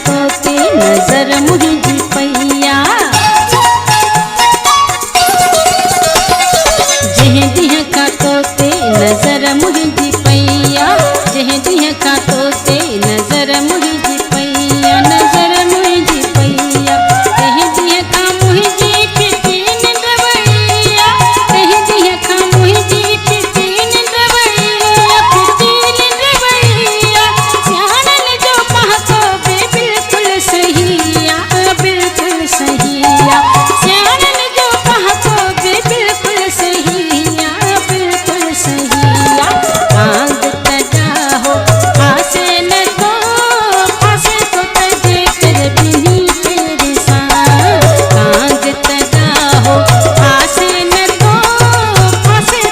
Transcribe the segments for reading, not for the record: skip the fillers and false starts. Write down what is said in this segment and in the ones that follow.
तोते नजर मुहिंजी पैया जह दिह का तोते नजर मुहिंजी पैया जह दिह का तोते नजर मुहिंजी पैया नजर मुहिंजी पैया जह दिह का मुहिंजी फिटीन दवैया जह दिह का मुहिंजी फिटीन दवैया फिटीन दवैया सियानन जो पहको बे बिल्कुल सहिया बिल्कुल सहिया सियानन जो पहको बे बिल्कुल सहिया बिल्कुल सहिया कांग तजा हो आसे न तो तजे कर बिनी तेरे साथ कांग तजा हो आसे न तो तजे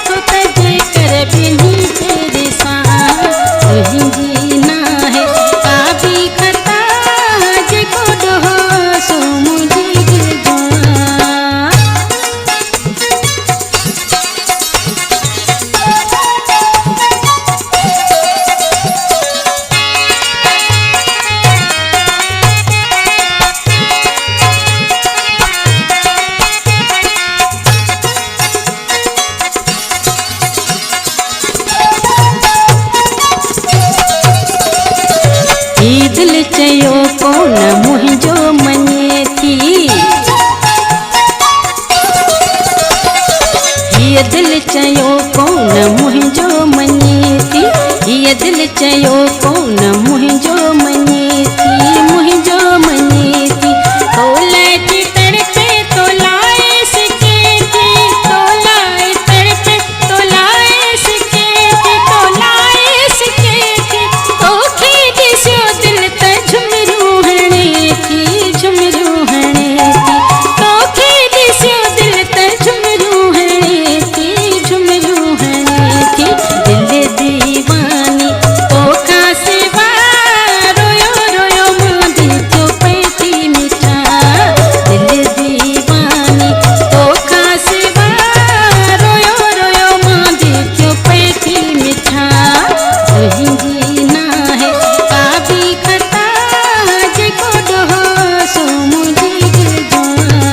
कर बिनी तेरे साथ कहीं जीना है काबी खता जे कोड हो सो मुझे दिल जुआ ही दिल चयो कोन मुहिंजो मञे थी हीअ दिल चयो कोन मुहिंजो मञे थी हीअ दिल चयो कोन मुहिंजो मञे थी मुहिंजो मञे थी तोलाए थी तड़पे तोलाए सके थी तोलाए तड़पे तोलाए सके थी तोलाए सके थी तोखे ॾिसो दिल त झुमरू हणे थी झुमरू हणे थी तोखे ॾिसो दिल त झुमरू हणे थी झुमरू हणे थी दिल दीवानी तोखा सिवा रोयो रोयो मां दिल थियो पए थी मिठा दिल दीवानी तोखा सिवा रोयो रोयो मां दिल थियो पए थी मिठा तुंहिंजी ना है काबी खता जे कोड हो सो मुझी दिल जुआ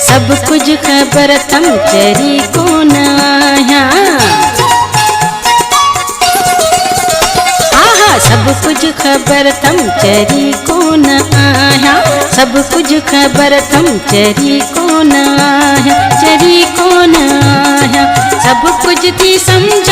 सब कुछ खबर तम चरी कोन आया आहा सब कुछ खबर तम चरी कोन आया सब कुछ खबर तम चरी कोन आया सब कुछ थी समझ